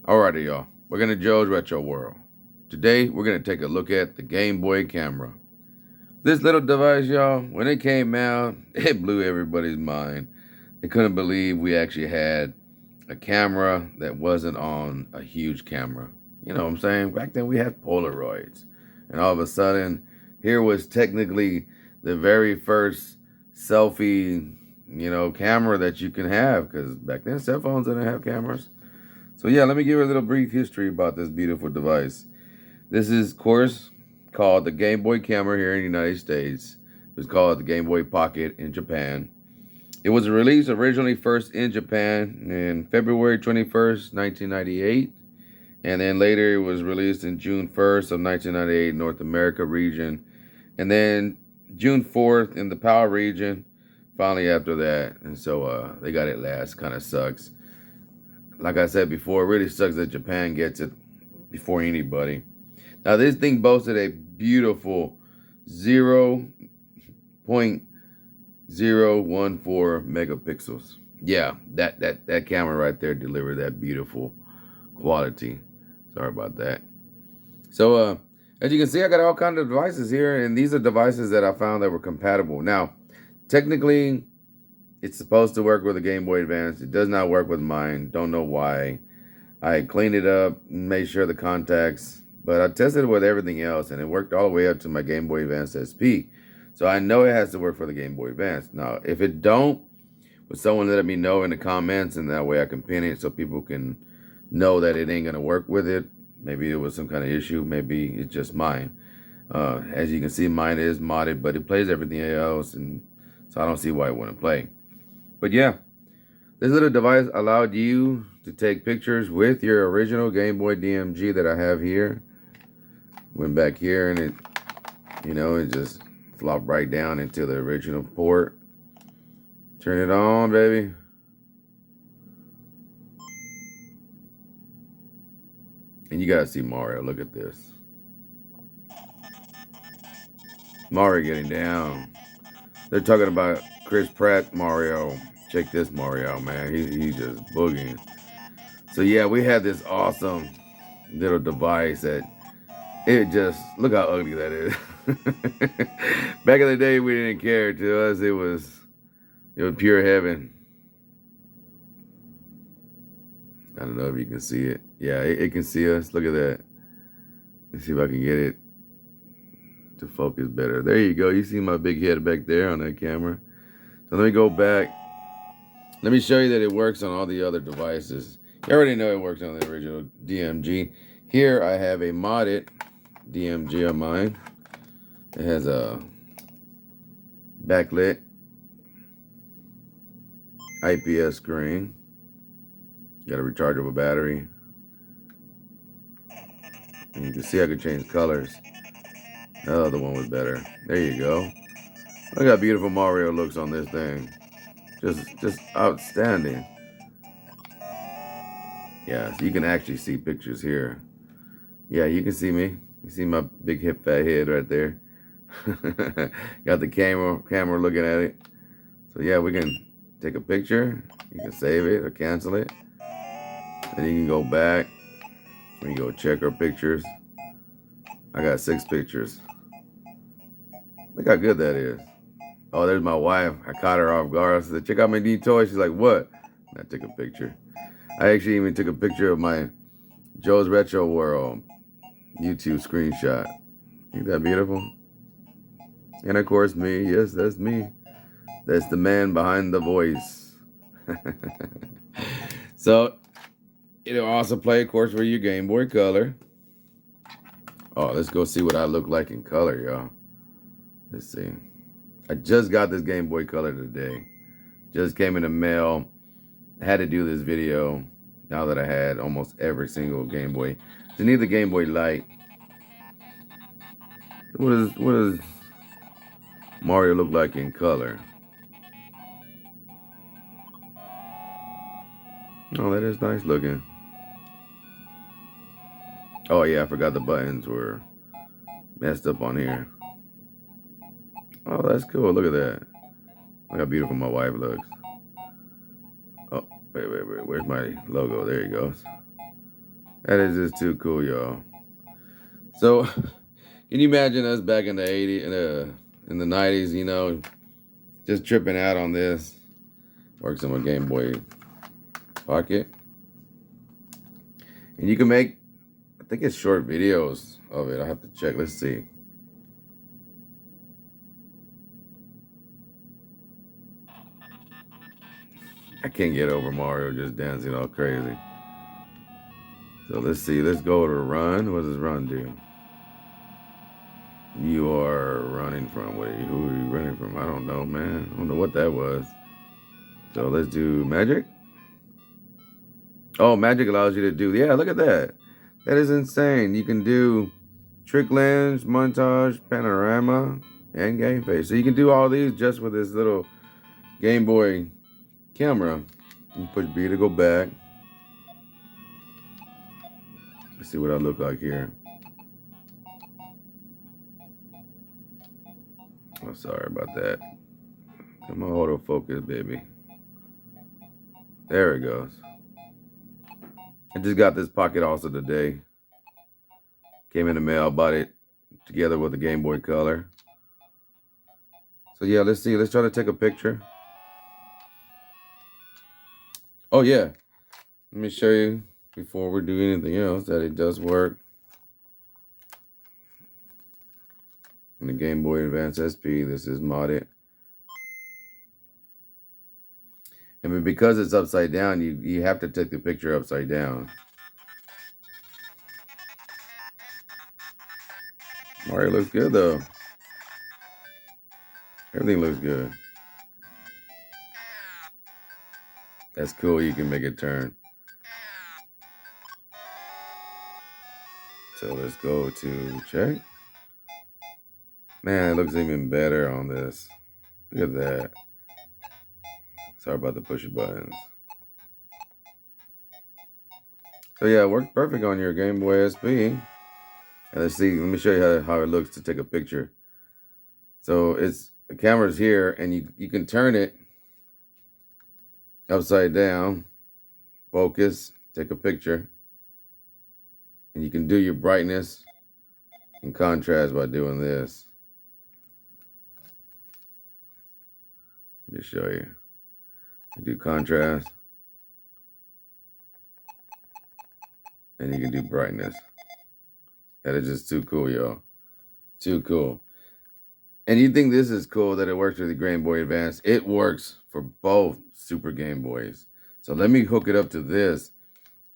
Alrighty, y'all. We're gonna Joe's Retro World. Today, we're gonna take a look at the Game Boy camera. This little device, y'all, when it came out, it blew everybody's mind. They couldn't believe we actually had a camera that wasn't on a huge camera. You know what I'm saying? Back then, we had Polaroids, and all of a sudden, here was technically the very first selfie, camera that you can have. Because back then, cell phones didn't have cameras. So yeah, let me give you a little brief history about this beautiful device. This is, of course, called the Game Boy camera here in the United States. It was called the Game Boy Pocket in Japan. It was released originally first in Japan in February 21st, 1998. And then later it was released in June 1st of 1998 North America region. And then June 4th in the PAL region finally after that. And so they got it last. Kind of sucks. Like I said before, it really sucks that Japan gets it before anybody. Now, this thing boasted a beautiful 0.014 megapixels. Yeah, that camera right there delivered that beautiful quality. Sorry about that. So, as you can see, I got all kinds of devices here, and these are devices that I found that were compatible. Now, technically, it's supposed to work with a Game Boy Advance. It does not work with mine. Don't know why. I cleaned it up, made sure the contacts, but I tested it with everything else, and it worked all the way up to my Game Boy Advance SP. So I know it has to work for the Game Boy Advance. Now, if it don't, would someone let me know in the comments, and that way I can pin it so people can know that it ain't gonna work with it. Maybe it was some kind of issue. Maybe it's just mine. As you can see, mine is modded, but it plays everything else, and so I don't see why it wouldn't play. But yeah, this little device allowed you to take pictures with your original Game Boy DMG that I have here. Went back here and it just flopped right down into the original port. Turn it on, baby. And you gotta see Mario. Look at this. Mario getting down. They're talking about Chris Pratt Mario. Check this Mario, man. He's just boogieing. So yeah, we had this awesome little device that it just, look how ugly that is. Back in the day, we didn't care. To us, it was pure heaven. I don't know if you can see it. Yeah, it can see us. Look at that. Let's see if I can get it to focus better. There you go. You see my big head back there on that camera. So let me go back. Let me show you that it works on all the other devices. You already know it works on the original DMG. Here I have a modded DMG on mine. It has a backlit IPS screen. Got a rechargeable battery. And you can see I can change colors. The other one was better. There you go. Look how beautiful Mario looks on this thing. Just outstanding. Yeah, so you can actually see pictures here. Yeah, you can see me. You see my big hip fat head right there. Got the camera looking at it. So yeah, we can take a picture. You can save it or cancel it. And you can go back. We can go check our pictures. I got 6 pictures. Look how good that is. Oh, there's my wife. I caught her off guard. I said, check out my new toy. She's like, what? And I took a picture. I actually even took a picture of my Joe's Retro World YouTube screenshot. Ain't that beautiful? And of course, me. Yes, that's me. That's the man behind the voice. So, it'll also play, of course, for your Game Boy Color. Oh, let's go see what I look like in color, y'all. Let's see. I just got this Game Boy Color today. Just came in the mail. I had to do this video now that I had almost every single Game Boy. To need the Game Boy Light. What does Mario look like in color? Oh, that is nice looking. Oh yeah, I forgot the buttons were messed up on here. Oh, that's cool. Look at that. Look how beautiful my wife looks. Oh, wait. Where's my logo? There he goes. That is just too cool, y'all. So, can you imagine us back in the 80s, in the 90s, just tripping out on this? Works on a Game Boy Pocket. And you can make, I think it's short videos of it. I have to check. Let's see. I can't get over Mario just dancing all crazy. So let's see. Let's go to run. What does run do? You are running from. Who are you running from? I don't know, man. I don't know what that was. So let's do magic. Oh, magic allows you to do. Yeah, look at that. That is insane. You can do trick lens, montage, panorama, and game face. So you can do all these just with this little Game Boy camera. You push B to go back. Let's see what I look like here. Oh, sorry about that. Come on, autofocus, baby. There it goes. I just got this pocket also today. Came in the mail, bought it together with the Game Boy Color. So yeah, let's see. Let's try to take a picture. Oh yeah. Let me show you before we do anything else that it does work. In the Game Boy Advance SP, this is modded. And because it's upside down, you have to take the picture upside down. Mario looks good though. Everything looks good. That's cool. You can make it turn. So let's go to check. Man, it looks even better on this. Look at that. Sorry about the push buttons. So yeah, it worked perfect on your Game Boy SP. And let's see, let me show you how it looks to take a picture. So the camera's here and you can turn it upside down, focus, take a picture. And you can do your brightness and contrast by doing this. Let me show you. You do contrast. And you can do brightness. That is just too cool, y'all. Too cool. And you think this is cool that it works with the Game Boy Advance. It works for both Super Game Boys. So let me hook it up to this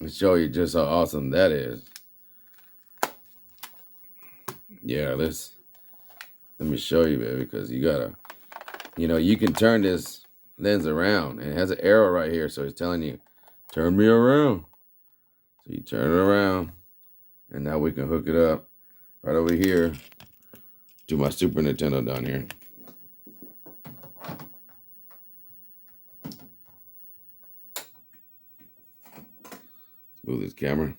and show you just how awesome that is. Yeah, let me show you, baby, because you gotta, you can turn this lens around and it has an arrow right here. So it's telling you, turn me around. So you turn it around and now we can hook it up right over here to my Super Nintendo down here. Let's move this camera.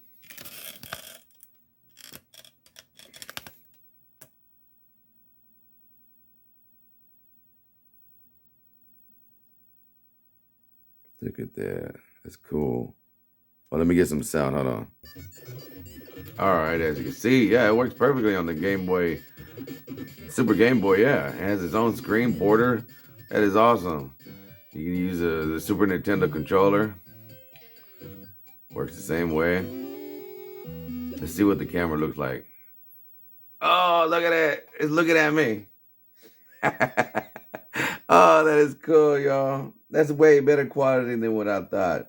Look at that. That's cool. Well, let me get some sound. Hold on. All right, as you can see, yeah, it works perfectly on the Game Boy, Super Game Boy. Yeah, it has its own screen border. That is awesome. You can use the Super Nintendo controller. Works the same way. Let's see what the camera looks like. Oh, look at that. It's looking at me. Oh, that is cool, y'all. That's way better quality than what I thought.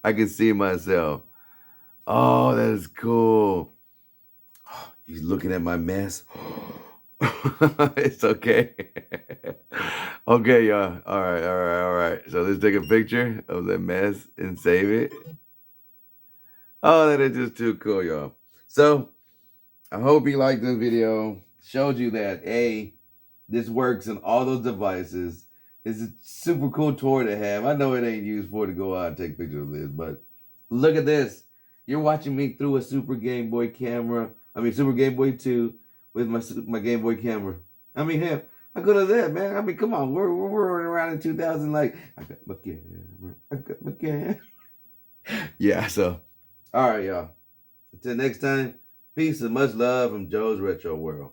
I can see myself. Oh, that is cool. He's looking at my mess. It's okay. Okay, y'all. All right. So let's take a picture of the mess and save it. Oh, that is just too cool, y'all. So I hope you liked this video. Showed you that this works on all those devices. It's a super cool toy to have. I know it ain't used for to go out and take pictures of this, but look at this. You're watching me through a Super Game Boy camera. Super Game Boy 2 with my Game Boy camera. Hell, how good is that, man? Come on. We're around in 2000 like, I got my camera. Yeah, so, all right, y'all. Until next time, peace and much love from Joe's Retro World.